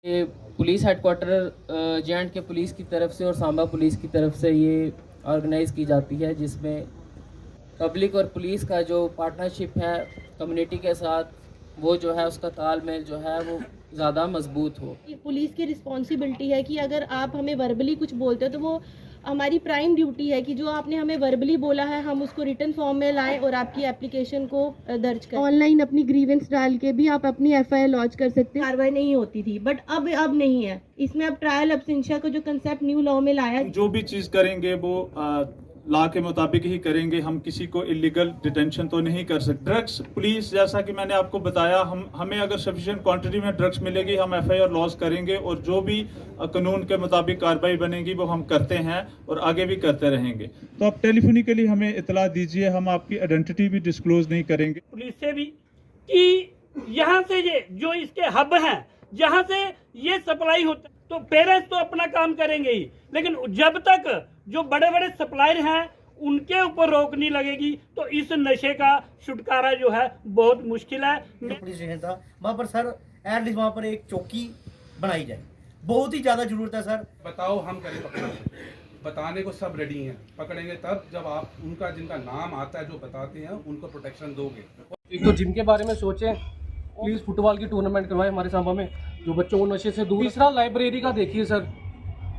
ये police headquarter जे के police की तरफ से और सांबा पुलिस की तरफ से ये ऑर्गेनाइज़ की जाती है, जिसमें पब्लिक और पुलिस का जो पार्टनरशिप है कम्युनिटी के साथ, वो जो है उसका तालमेल जो है वो ज़्यादा मजबूत हो। पुलिस की रिस्पॉन्सिबिलिटी है कि अगर आप हमें वर्बली कुछ बोलते हो तो वो हमारी प्राइम ड्यूटी है कि जो आपने हमें वर्बली बोला है हम उसको रिटन फॉर्म में लाएं और आपकी एप्लीकेशन को दर्ज करें। ऑनलाइन अपनी ग्रीवेंस डाल के भी आप अपनी एफआईआर लॉन्च कर सकते हैं। कार्रवाई नहीं होती थी, बट अब नहीं है। इसमें अब ट्रायल अब्सेंशिया का जो कंसेप्ट न्यू लॉ में लाया, जो भी चीज करेंगे वो लॉ के मुताबिक ही करेंगे। हम किसी को इलीगल डिटेंशन तो नहीं कर सकते। ड्रग्स पुलिस, जैसा कि मैंने आपको बताया, हमें अगर सफिशिएंट क्वांटिटी में ड्रग्स मिलेगी हम एफआईआर लॉन्च करेंगे और जो भी कानून के मुताबिक कार्रवाई बनेगी वो हम करते हैं और आगे भी करते रहेंगे। तो आप टेलीफोनिकली हमें इतला दीजिए, हम आपकी आइडेंटिटी भी डिस्क्लोज नहीं करेंगे। पुलिस से भी कि यहाँ से ये जो इसके हब हैं जहाँ से ये सप्लाई होता है, तो पेरेंट्स तो अपना काम करेंगे ही, लेकिन जब तक जो बड़े बड़े सप्लायर हैं उनके ऊपर रोक नहीं लगेगी तो इस नशे का छुटकारा जो है बहुत मुश्किल है। पुलिस स्टेशन था वहाँ पर सर, एटलीस्ट वहाँ पर एक चौकी बनाई जाए, बहुत ही ज़्यादा जरूरत है सर। बताओ हम करें पकड़ना, बताने को सब रेडी हैं, पकड़ेंगे तब जब आप उनका जिनका नाम आता है जो बताते हैं उनको प्रोटेक्शन दोगे। एक तो जिम के बारे में सोचें, प्लीज़ फुटबॉल की टूर्नामेंट करवाएं हमारे सांबा में जो बच्चों को नशे से दूर। तीसरा लाइब्रेरी का देखिए सर,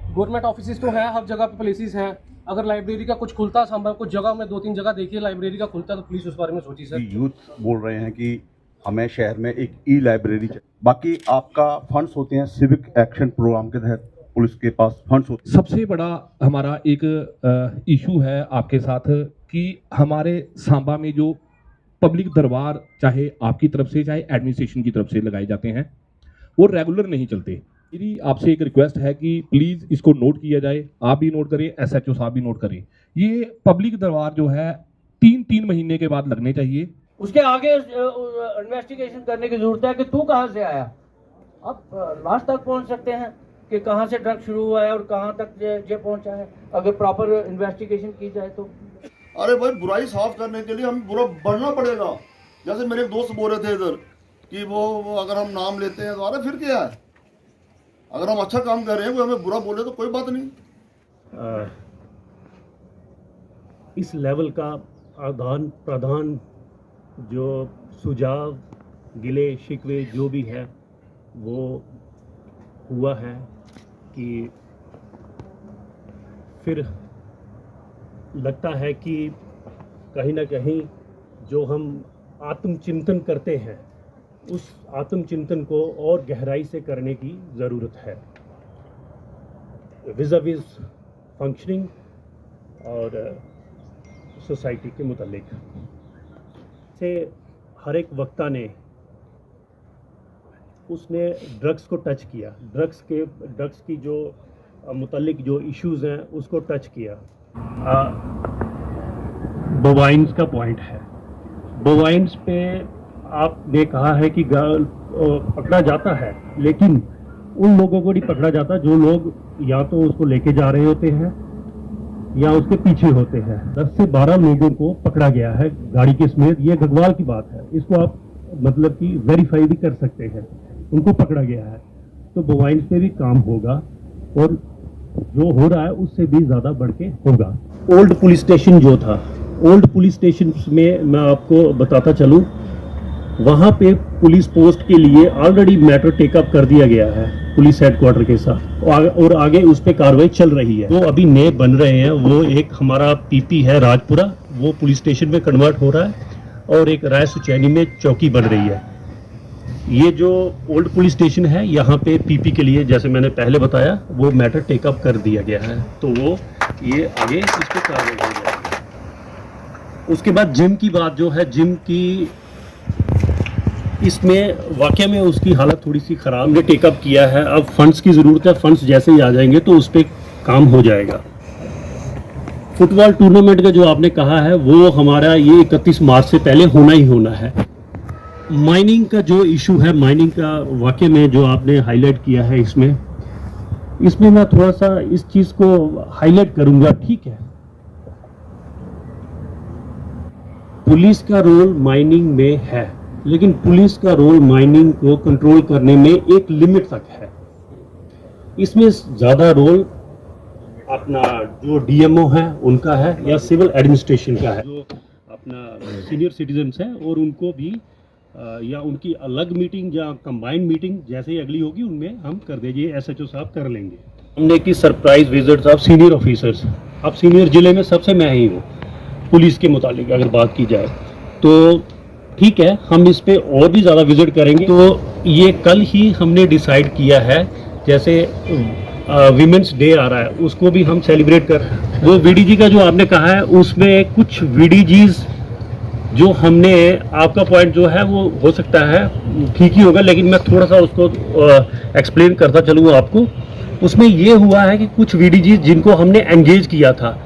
गवर्नमेंट ऑफिस तो है, हर जगह पे प्लेसेस हैं, अगर लाइब्रेरी का कुछ खुलता सांबा कुछ जगह में 2-3 जगह देखिए लाइब्रेरी का खुलता तो प्लीज़ उस बारे में सोचिए सर। यूथ बोल रहे हैं कि हमें शहर में एक ई लाइब्रेरी चाहिए। बाकी आपका फंड्स होते हैं सिविक एक्शन प्रोग्राम के तहत, पुलिस के पास फंड्स होते हैं। सबसे बड़ा हमारा एक इशू है आपके साथ कि हमारे सांबा में जो पब्लिक दरबार चाहे आपकी तरफ से चाहे एडमिनिस्ट्रेशन की तरफ से लगाए जाते हैं वो रेगुलर नहीं चलते। मेरी आपसे एक रिक्वेस्ट है कि प्लीज़ इसको नोट किया जाए, आप भी नोट करें, एसएचओ साहब भी नोट करें। ये पब्लिक दरबार जो है 3-3 महीने के बाद लगने चाहिए। उसके आगे इन्वेस्टिगेशन करने की जरूरत है कि तू कहाँ से आया। अब लास्ट तक पहुँच सकते हैं कि कहाँ से ड्रग शुरू हुआ है और कहाँ तक ये पहुँचा है, अगर प्रॉपर इन्वेस्टिगेशन की जाए तो। अरे भाई, बुराई साफ करने के लिए हमें बुरा बढ़ना पड़ेगा। जैसे मेरे एक दोस्त बोल रहे थे इधर कि वो अगर हम नाम लेते हैं तो अरे फिर क्या है, अगर हम अच्छा काम कर रहे हैं कोई हमें बुरा बोले तो कोई बात नहीं। इस लेवल का आदान प्रदान, जो सुझाव गिले शिकवे जो भी है वो हुआ है कि फिर लगता है कि कहीं ना कहीं जो हम आत्मचिंतन करते हैं उस आत्मचिंतन को और गहराई से करने की ज़रूरत है विज़ फंक्शनिंग और सोसाइटी के मुतालिक से। हर एक वक्ता ने उसने ड्रग्स को टच किया, ड्रग्स की जो मुतालिक जो इश्यूज़ हैं उसको टच किया। बोवाइन्स का पॉइंट है, बोवाइन्स पे आपने कहा है कि पकड़ा जाता है, लेकिन उन लोगों को नहीं पकड़ा जाता जो लोग या तो उसको लेके जा रहे होते हैं या उसके पीछे होते हैं। 10 से 12 लोगों को पकड़ा गया है गाड़ी के समेत, ये घगवाल की बात है, इसको आप मतलब कि वेरीफाई भी कर सकते हैं, उनको पकड़ा गया है। तो बोवाइन्स पे भी काम होगा और जो हो रहा है उससे भी ज़्यादा बढ़ के होगा। ओल्ड पुलिस स्टेशन जो था, ओल्ड पुलिस स्टेशन में मैं आपको बताता चलूँ, वहाँ पे पुलिस पोस्ट के लिए ऑलरेडी मैटर टेकअप कर दिया गया है पुलिस हेडक्वार्टर के साथ और आगे उस पर कार्रवाई चल रही है। वो अभी नए बन रहे हैं, वो एक हमारा पीपी है राजपुरा, वो पुलिस स्टेशन में कन्वर्ट हो रहा है और एक राय सुचैनी में चौकी बन रही है। ये जो ओल्ड पुलिस स्टेशन है यहाँ पे पीपी के लिए, जैसे मैंने पहले बताया, वो मैटर टेकअप कर दिया गया है, तो वो ये आगे इस पर कार्रवाई हो जाएगी। उसके बाद जिम की बात जो है, जिम की इसमें वाकई में उसकी हालत थोड़ी सी ख़राब, ने टेकअप किया है। अब फंड्स की ज़रूरत है, फंड्स जैसे ही आ जाएंगे तो उस पर काम हो जाएगा। फुटबॉल टूर्नामेंट का जो आपने कहा है वो हमारा ये 31 मार्च से पहले होना ही होना है। माइनिंग का जो इशू है, माइनिंग का वाकई में जो आपने हाईलाइट किया है, इसमें मैं थोड़ा सा इस चीज़ को हाईलाइट करूंगा। ठीक है, पुलिस का रोल माइनिंग में है, लेकिन पुलिस का रोल माइनिंग को कंट्रोल करने में एक लिमिट तक है। इसमें ज़्यादा रोल अपना जो डीएमओ है उनका है या सिविल एडमिनिस्ट्रेशन का है, जो अपना सीनियर सिटीजन्स हैं, और उनको भी या उनकी अलग मीटिंग या कंबाइंड मीटिंग जैसे ही अगली होगी उनमें हम कर देंगे, एसएचओ साहब कर लेंगे। हमने की surprise visits of senior officers. अब सीनियर जिले में सबसे मैं ही हूँ पुलिस के मुतालिक अगर बात की जाए तो, ठीक है, हम इस पे और भी ज़्यादा विजिट करेंगे। तो ये कल ही हमने डिसाइड किया है, जैसे वीमेंस डे आ रहा है उसको भी हम सेलिब्रेट कर, वो वीडीजी का जो आपने कहा है उसमें कुछ वीडीजीज जो हमने, आपका पॉइंट जो है वो हो सकता है ठीक ही होगा, लेकिन मैं थोड़ा सा उसको एक्सप्लेन करता चलूँ आपको। उसमें ये हुआ है कि कुछ वीडीजीज जिनको हमने एंगेज किया था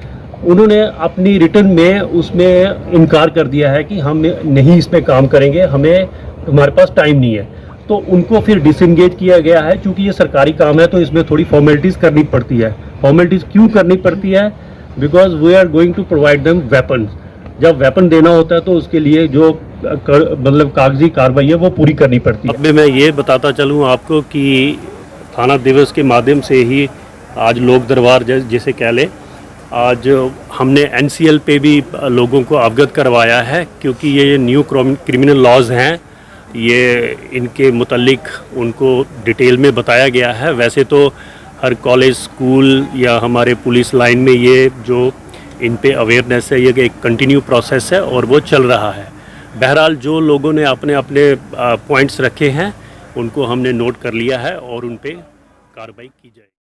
उन्होंने अपनी रिटर्न में उसमें इनकार कर दिया है कि हम नहीं इस पे काम करेंगे, हमारे पास टाइम नहीं है। तो उनको फिर डिसएंगेज किया गया है। चूँकि ये सरकारी काम है तो इसमें थोड़ी फॉर्मेलिटीज़ करनी पड़ती है। फॉर्मेलिटीज़ क्यों करनी पड़ती है? Because we are going to provide them weapons. जब वेपन देना होता है तो उसके लिए जो मतलब कागजी कार्रवाई है वो पूरी करनी पड़ती है। अब मैं ये बताता चलूँ आपको कि थाना दिवस के माध्यम से ही आज लोक दरबार जैसे कह लें, आज हमने एनसीएल पे भी लोगों को अवगत करवाया है, क्योंकि ये न्यू क्रिमिनल लॉज हैं, ये इनके मुतालिक उनको डिटेल में बताया गया है। वैसे तो हर कॉलेज, स्कूल या हमारे पुलिस लाइन में ये जो इन पे अवेयरनेस है, ये एक कंटिन्यू प्रोसेस है और वो चल रहा है। बहरहाल जो लोगों ने अपने अपने पॉइंट्स रखे हैं उनको हमने नोट कर लिया है और उन पे कार्रवाई की जाए।